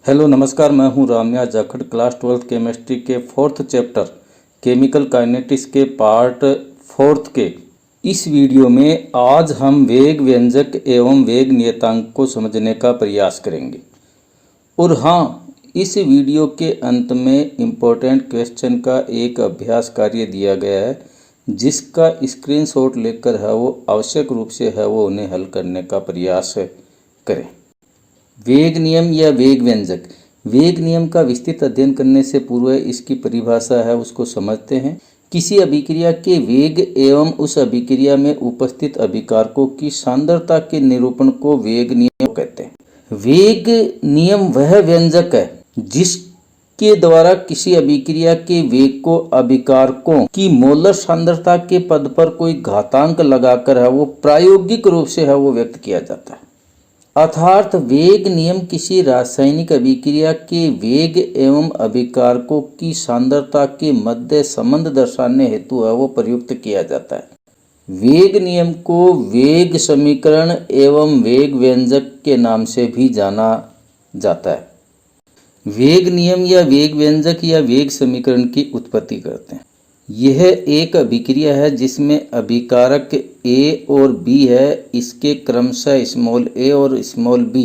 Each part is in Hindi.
हेलो नमस्कार, मैं हूं Ramya Jakhar. Class 12th chemistry के 4th चैप्टर केमिकल काइनेटिक्स के पार्ट 4th के इस वीडियो में आज हम वेग व्यंजक एवं वेग नियतांक को समझने का प्रयास करेंगे। और हाँ, इस वीडियो के अंत में इम्पोर्टेंट क्वेश्चन का एक अभ्यास कार्य दिया गया है, जिसका स्क्रीनशॉट लेकर है वो आवश्यक रूप से है वो उन्हें हल करने का प्रयास करें। वेग नियम या वेग व्यंजक। वेग नियम का विस्तृत अध्ययन करने से पूर्व इसकी परिभाषा है उसको समझते हैं। किसी अभिक्रिया के वेग एवं उस अभिक्रिया में उपस्थित अभिकारकों की सांद्रता के निरूपण को वेग नियम कहते हैं। वेग नियम वह व्यंजक है जिसके द्वारा किसी अभिक्रिया के वेग को अभिकारकों की मोलर सांद्रता के पद पर कोई घातांक लगाकर है वो प्रायोगिक रूप से है वो व्यक्त किया जाता है। अर्थात वेग नियम किसी रासायनिक अभिक्रिया के वेग एवं अभिकारकों की सांद्रता के मध्य संबंध दर्शाने हेतु है वो प्रयुक्त किया जाता है। वेग नियम को वेग समीकरण एवं वेग व्यंजक के नाम से भी जाना जाता है। वेग नियम या वेग व्यंजक या वेग समीकरण की उत्पत्ति करते हैं। यह एक अभिक्रिया है जिसमें अभिकारक ए और बी है। इसके क्रमशः स्मॉल ए और स्मॉल बी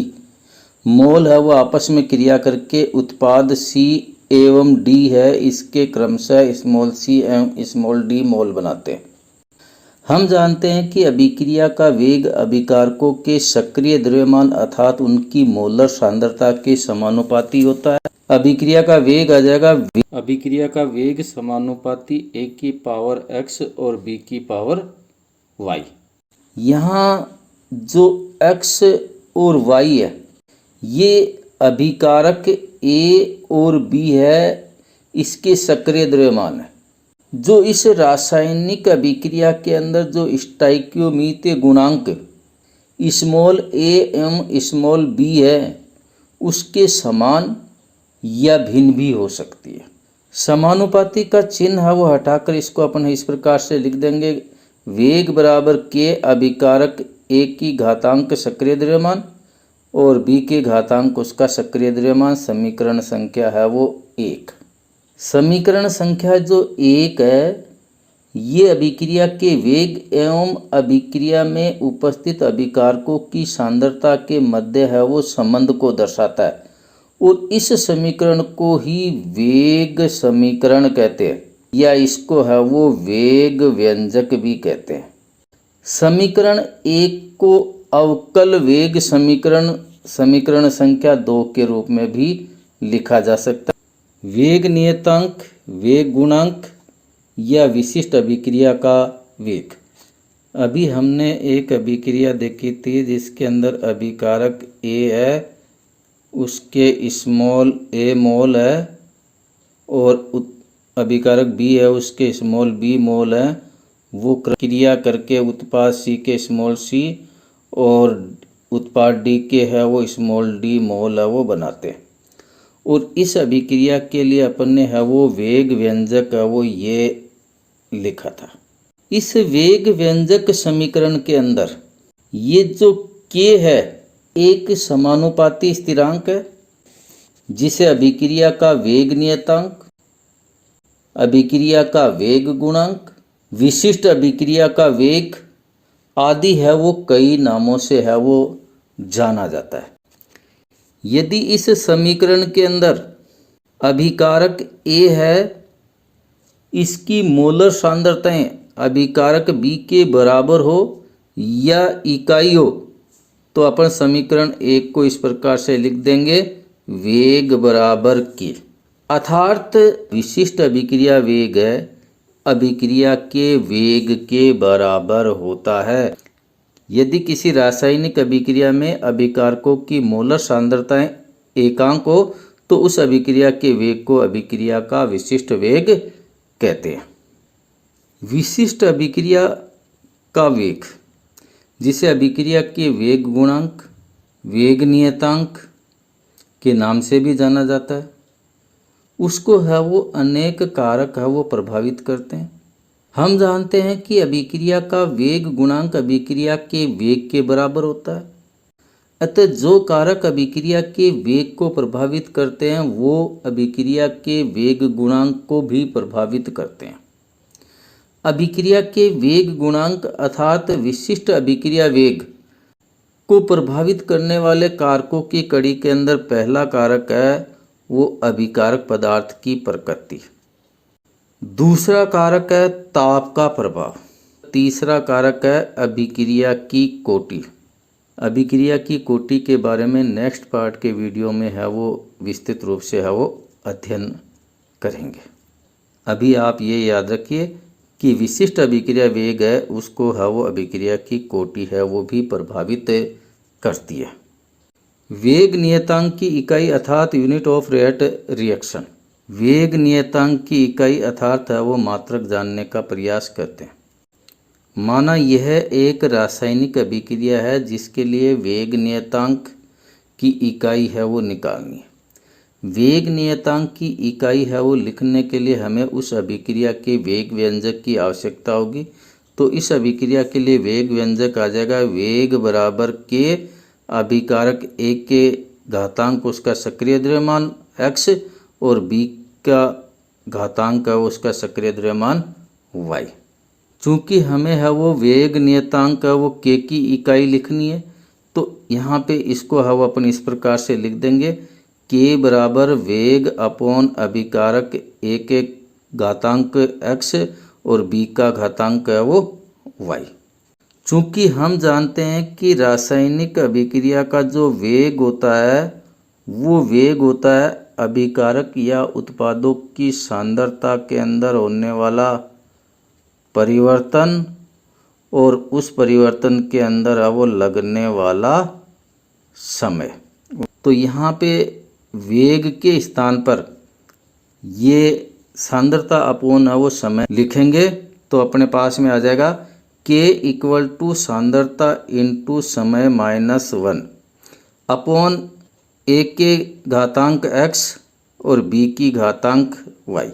मोल है वो आपस में क्रिया करके उत्पाद सी एवं डी है। इसके क्रमशः स्मॉल सी एवं स्मॉल डी मोल बनाते हैं। हम जानते हैं कि अभिक्रिया का वेग अभिकारकों के सक्रिय द्रव्यमान अर्थात उनकी मोलर सांद्रता के समानुपाती होता है। अभिक्रिया का वेग आ जाएगा, अभिक्रिया का वेग समानुपाती ए की पावर x और b की पावर y। यहाँ जो x और y है ये अभिकारक a और b है, इसके सक्रिय द्रव्यमान है। जो इस रासायनिक अभिक्रिया के अंदर जो स्टोइकियोमीत्य गुणांक स्मॉल a एवं स्मॉल b है उसके समान या भिन्न भी हो सकती है। समानुपाती का चिन्ह है वो हटाकर इसको अपन इस प्रकार से लिख देंगे, वेग बराबर के अभिकारक ए की घातांक सक्रिय द्रव्यमान और बी के घातांक उसका सक्रिय द्रव्यमान। समीकरण संख्या है वो 1। समीकरण संख्या जो 1 है ये अभिक्रिया के वेग एवं अभिक्रिया में उपस्थित अभिकारकों की सांद्रता के मध्य है वो संबंध को दर्शाता है और इस समीकरण को ही वेग समीकरण कहते हैं या इसको है वो वेग व्यंजक भी कहते हैं। समीकरण 1 को अवकल वेग समीकरण संख्या 2 के रूप में भी लिखा जा सकता है। वेग नियतांक, वेग गुणांक या विशिष्ट अभिक्रिया का वेग। अभी हमने एक अभिक्रिया देखी थी जिसके अंदर अभिकारक ए है, उसके स्मॉल ए मोल है और अभिकारक बी है उसके स्मॉल बी मोल है। वो क्रिया करके उत्पाद सी के स्मॉल सी और उत्पाद डी के है वो स्मॉल डी मोल है वो बनाते हैं। और इस अभिक्रिया के लिए अपन ने है वो वेग व्यंजक है वो ये लिखा था। इस वेग व्यंजक समीकरण के अंदर ये जो के है एक समानुपाती स्थिरांक है जिसे अभिक्रिया का वेग नियतांक, अभिक्रिया का वेग गुणांक, विशिष्ट अभिक्रिया का वेग आदि है वो कई नामों से है वो जाना जाता है। यदि इस समीकरण के अंदर अभिकारक ए है, इसकी मोलर सांद्रताएं अभिकारक बी के बराबर हो या इकाई हो तो अपन समीकरण 1 को इस प्रकार से लिख देंगे, वेग बराबर के। अर्थात विशिष्ट अभिक्रिया वेग है अभिक्रिया के वेग के बराबर होता है। यदि किसी रासायनिक अभिक्रिया में अभिकारकों की मोलर सांद्रताएं एकांक हो तो उस अभिक्रिया के वेग को अभिक्रिया का विशिष्ट वेग कहते हैं। विशिष्ट अभिक्रिया का वेग जिसे अभिक्रिया के वेग गुणांक, वेग नियतांक के नाम से भी जाना जाता है, उसको है वो अनेक कारक है वो प्रभावित करते हैं। हम जानते हैं कि अभिक्रिया का वेग गुणांक अभिक्रिया के वेग के बराबर होता है। अतः जो कारक अभिक्रिया के वेग को प्रभावित करते हैं वो अभिक्रिया के वेग गुणांक को भी प्रभावित करते हैं। अभिक्रिया के वेग गुणांक अर्थात विशिष्ट अभिक्रिया वेग को प्रभावित करने वाले कारकों की कड़ी के अंदर पहला कारक है वो अभिकारक पदार्थ की प्रकृति। दूसरा कारक है ताप का प्रभाव। तीसरा कारक है अभिक्रिया की कोटि। अभिक्रिया की कोटि के बारे में नेक्स्ट पार्ट के वीडियो में है वो विस्तृत रूप से है वो अध्ययन करेंगे। अभी आप ये याद रखिए कि विशिष्ट अभिक्रिया वेग है उसको है वो अभिक्रिया की कोटि है वो भी प्रभावित करती है। वेग नियतांक की इकाई अर्थात यूनिट ऑफ रेट रिएक्शन। वेग नियतांक की इकाई अर्थात है वो मात्रक जानने का प्रयास करते हैं। माना यह एक रासायनिक अभिक्रिया है जिसके लिए वेग नियतांक की इकाई है वो निकालनी है। वेग नियतांक की इकाई है वो लिखने के लिए हमें उस अभिक्रिया के वेग व्यंजक की आवश्यकता होगी। तो इस अभिक्रिया के लिए वेग व्यंजक आ जाएगा वेग बराबर के अभिकारक ए के घातांक उसका सक्रिय द्रव्यमान x और b का घातांक है उसका सक्रिय द्रव्यमान y। चूँकि हमें है वो वेग नियतांक है वो k की इकाई लिखनी है तो यहाँ पे इसको है वो अपन इस प्रकार से लिख देंगे k बराबर वेग अपॉन अभिकारक a के घातांक x और b का घातांक है वो y। चूँकि हम जानते हैं कि रासायनिक अभिक्रिया का जो वेग होता है वो वेग होता है अभिकारक या उत्पादों की सांद्रता के अंदर होने वाला परिवर्तन और उस परिवर्तन के अंदर है वो लगने वाला समय। तो यहाँ पे वेग के स्थान पर ये सांद्रता अपोन है वो समय लिखेंगे तो अपने पास में आ जाएगा k इक्वल टू सांद्रता इंटू समय माइनस 1 अपोन a के घातांक x और b की घातांक y।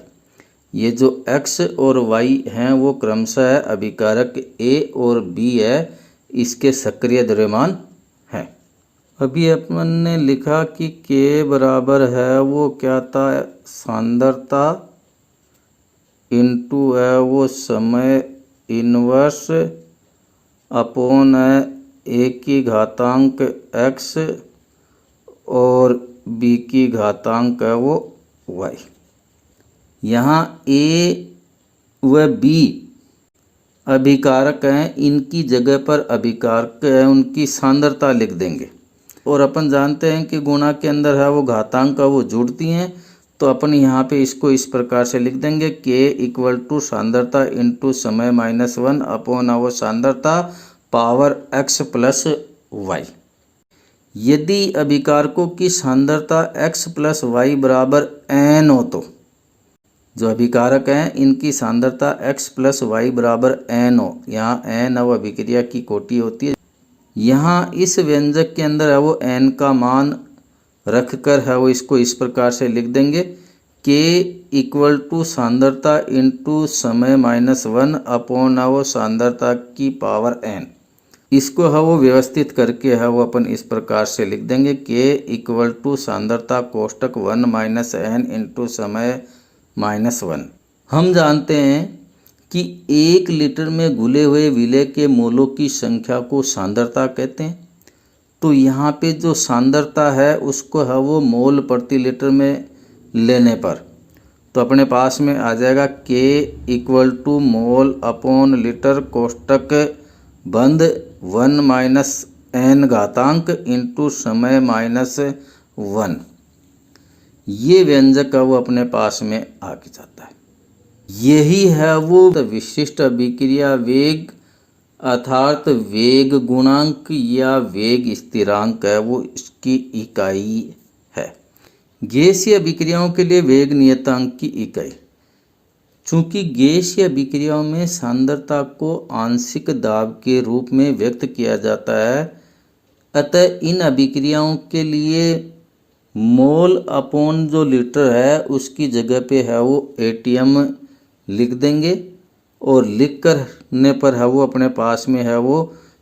ये जो x और y हैं वो क्रमशः है अभिकारक a और b है इसके सक्रिय द्रव्यमान हैं। अभी अपन ने लिखा कि k बराबर है वो क्या था सांद्रता इंटू है वो समय इनवर्स अपोन है a की घातांक x और b की घातांक है वो y। यहाँ a व b अभिकारक हैं इनकी जगह पर अभिकारक है उनकी सांद्रता लिख देंगे और अपन जानते हैं कि गुणा के अंदर है वो घातांक वो जुड़ती हैं तो अपन यहाँ पे इसको इस प्रकार से लिख देंगे k इक्वल टू सांद्रता इंटू समय माइनस 1 अपोन वो सांद्रता पावर x प्लस y। यदि अभिकारकों की सांद्रता x प्लस y बराबर n हो तो जो अभिकारक हैं इनकी सांद्रता x प्लस y बराबर n हो, यहाँ n वो अभिक्रिया की कोटि होती है। यहाँ इस व्यंजक के अंदर है वो n का मान रख कर है वो इसको इस प्रकार से लिख देंगे k इक्वल टू सांद्रता इंटू समय माइनस 1 अपोन है वो सांद्रता की पावर n। इसको है वो व्यवस्थित करके है वो अपन इस प्रकार से लिख देंगे k इक्वल टू सांद्रता कोष्टक 1 माइनस n इंटू समय माइनस 1। हम जानते हैं कि 1 लीटर में घुले हुए विलय के मोलों की संख्या को सांद्रता कहते हैं। तो यहाँ पे जो सांद्रता है उसको है वो मोल प्रति लीटर में लेने पर तो अपने पास में आ जाएगा k equal to mole upon litre कोष्टक बंद 1 माइनस n घातांक इंटू समय माइनस 1। ये व्यंजक है वो अपने पास में आ जाता है। यही है वो विशिष्ट अभिक्रिया वेग अर्थात वेग गुणांक या वेग स्थिरांक है वो इसकी इकाई है। गैसीय अभिक्रियाओं के लिए वेग नियतांक की इकाई। चूँकि गैसीय अभिक्रियाओं में सांद्रता को आंशिक दाब के रूप में व्यक्त किया जाता है अतः इन अभिक्रियाओं के लिए मोल अपॉन जो लीटर है उसकी जगह पे है वो एटीएम लिख देंगे और लिख करने पर है वो अपने पास में है वो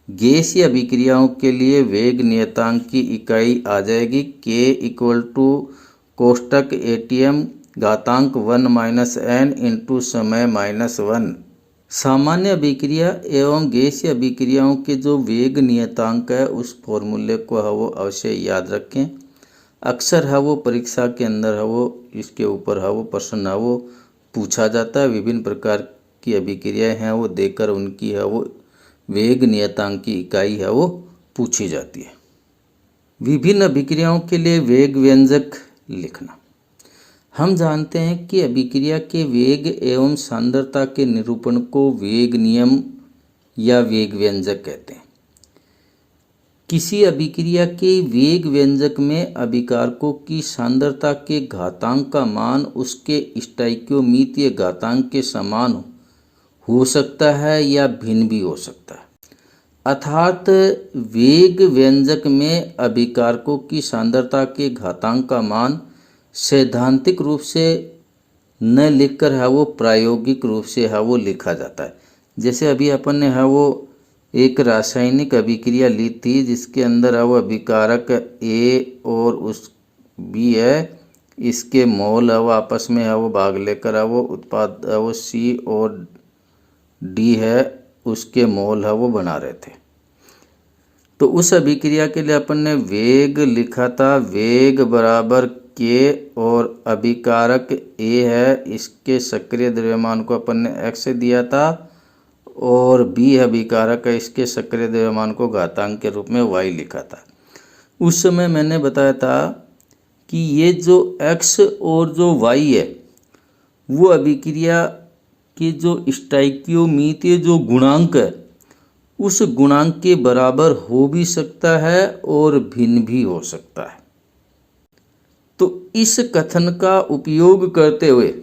गैसीय अभिक्रियाओं के लिए वेग नियतांक की इकाई आ जाएगी k इक्वल टू कोष्टक ATM घातांक 1 - n इंटू समय -1। सामान्य अभिक्रिया एवं गैसीय अभिक्रियाओं के जो वेग नियतांक है उस फॉर्मूले को है वो अवश्य याद रखें। अक्सर है वो परीक्षा के अंदर है वो इसके ऊपर है वो प्रश्न है वो पूछा जाता है। विभिन्न प्रकार की अभिक्रियाएं हैं वो देकर उनकी है वो वेग नियतांक की इकाई है वो पूछी जाती है। विभिन्न अभिक्रियाओं के लिए वेग व्यंजक लिखना। हम जानते हैं कि अभिक्रिया के वेग एवं सांद्रता के निरूपण को वेग नियम या वेग व्यंजक कहते हैं। किसी अभिक्रिया के वेग व्यंजक में अभिकारकों की सांद्रता के घातांक का मान उसके स्टोइकियोमीतीय घातांक के समान हो सकता है या भिन्न भी हो सकता है। अर्थात वेग व्यंजक में अभिकारकों की सांद्रता के घातांक का मान सैद्धांतिक रूप से न लिखकर है वो प्रायोगिक रूप से है वो लिखा जाता है। जैसे अभी अपन ने है वो एक रासायनिक अभिक्रिया ली थी जिसके अंदर है वो अभिकारक A और उस B है, इसके मोल है वो आपस में है वो भाग लेकर है वो उत्पाद है वो C और D है उसके मोल है वो बना रहे थे। तो उस अभिक्रिया के लिए अपन ने वेग लिखा था, वेग बराबर K और अभिकारक A है, इसके सक्रिय द्रव्यमान को अपन ने x से दिया था और B अभिकारक है, इसके सक्रिय द्रव्यमान को घातांक के रूप में y लिखा था। उस समय मैंने बताया था कि ये जो x और जो y है वो अभिक्रिया के जो स्टोइकियोमीतीय जो गुणांक है उस गुणांक के बराबर हो भी सकता है और भिन्न भी हो सकता है। तो इस कथन का उपयोग करते हुए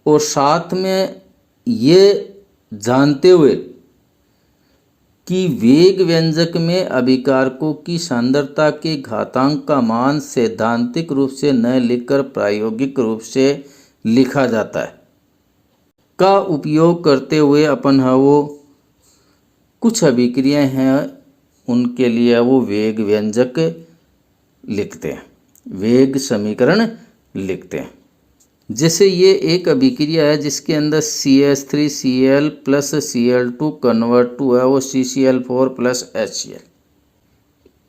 और साथ में ये जानते हुए कि वेग व्यंजक में अभिकारकों की सांद्रता के घातांक का मान सैद्धांतिक रूप से न लिखकर प्रायोगिक रूप से लिखा जाता है का उपयोग करते हुए अपन है वो कुछ अभिक्रियाएं हैं उनके लिए वो वेग व्यंजक लिखते हैं, वेग समीकरण लिखते हैं। जैसे ये एक अभिक्रिया है जिसके अंदर CH3Cl plus Cl2 convert to है वो CCl4 प्लस HCl।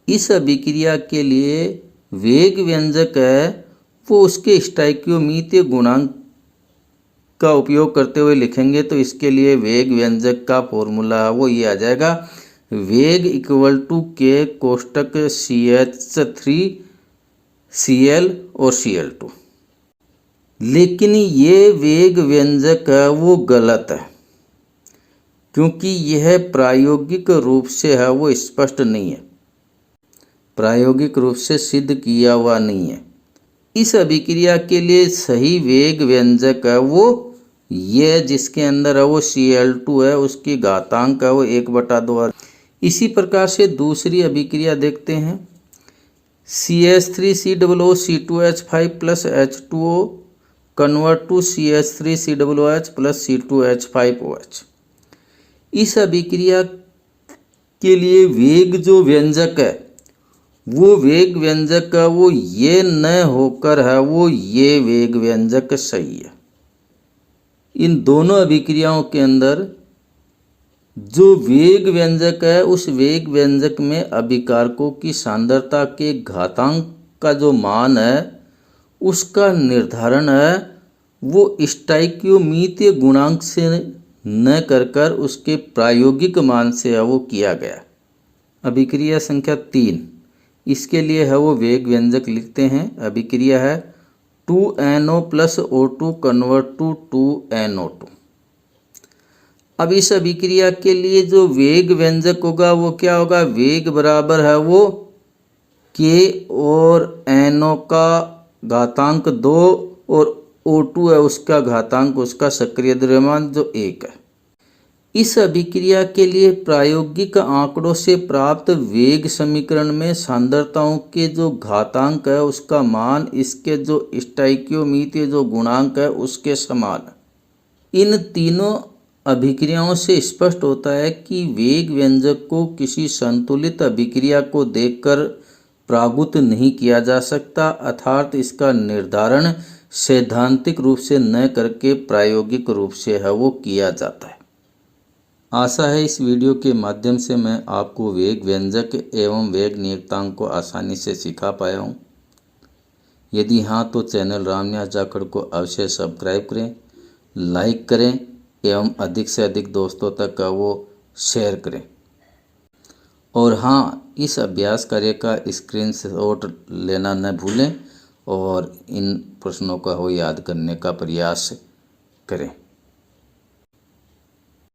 इस अभिक्रिया के लिए वेग व्यंजक है वो उसके स्टोइकियोमीतीय गुणांक का उपयोग करते हुए लिखेंगे। तो इसके लिए वेग व्यंजक का फॉर्मूला है वो ये आ जाएगा, वेग इक्वल टू K कोष्टक CH3Cl और Cl2। लेकिन ये वेग व्यंजक है वो गलत है क्योंकि यह प्रायोगिक रूप से है वो स्पष्ट नहीं है, प्रायोगिक रूप से सिद्ध किया हुआ नहीं है। इस अभिक्रिया के लिए सही वेग व्यंजक है वो ये जिसके अंदर है वो Cl2 है उसकी घातांक है वो 1/2। इसी प्रकार से दूसरी अभिक्रिया देखते हैं, CH3COO(C2H5 plus H2O convert to CH3COOH plus C2H5OH। इस अभिक्रिया के लिए वेग जो व्यंजक है वो वेग व्यंजक का वो ये न होकर है वो ये वेग व्यंजक सही है। इन दोनों अभिक्रियाओं के अंदर जो वेग व्यंजक है उस वेग व्यंजक में अभिकारकों की सांद्रता के घातांक का जो मान है उसका निर्धारण है वो स्टोइकियोमीतीय गुणांक से न कर उसके प्रायोगिक मान से है वो किया गया। अभिक्रिया संख्या 3, इसके लिए है वो वेग व्यंजक लिखते हैं। अभिक्रिया है 2NO plus O2 convert to 2NO2। अब इस अभिक्रिया के लिए जो वेग व्यंजक होगा वो क्या होगा, वेग बराबर है वो K और NO का घातांक 2 और O2 है उसका घातांक उसका सक्रिय द्रव्यमान जो 1 है। इस अभिक्रिया के लिए प्रायोगिक आंकड़ों से प्राप्त वेग समीकरण में सांद्रताओं के जो घातांक है उसका मान इसके जो स्टोइकियोमीतीय जो गुणांक है उसके समान है। इन तीनों अभिक्रियाओं से स्पष्ट होता है कि वेग व्यंजक को किसी संतुलित अभिक्रिया को देखकर प्रागुत नहीं किया जा सकता, अर्थात इसका निर्धारण सैद्धांतिक रूप से न करके प्रायोगिक रूप से है वो किया जाता है। आशा है इस वीडियो के माध्यम से मैं आपको वेग व्यंजक एवं वेग नियतांक को आसानी से सिखा पाया हूँ। यदि हाँ तो चैनल रामनिवास जाखड़ को अवश्य सब्सक्राइब करें, लाइक करें एवं अधिक से अधिक दोस्तों तक का वो शेयर करें। और हाँ, इस अभ्यास कार्य का स्क्रीनशॉट लेना न भूलें और इन प्रश्नों का वो याद करने का प्रयास करें।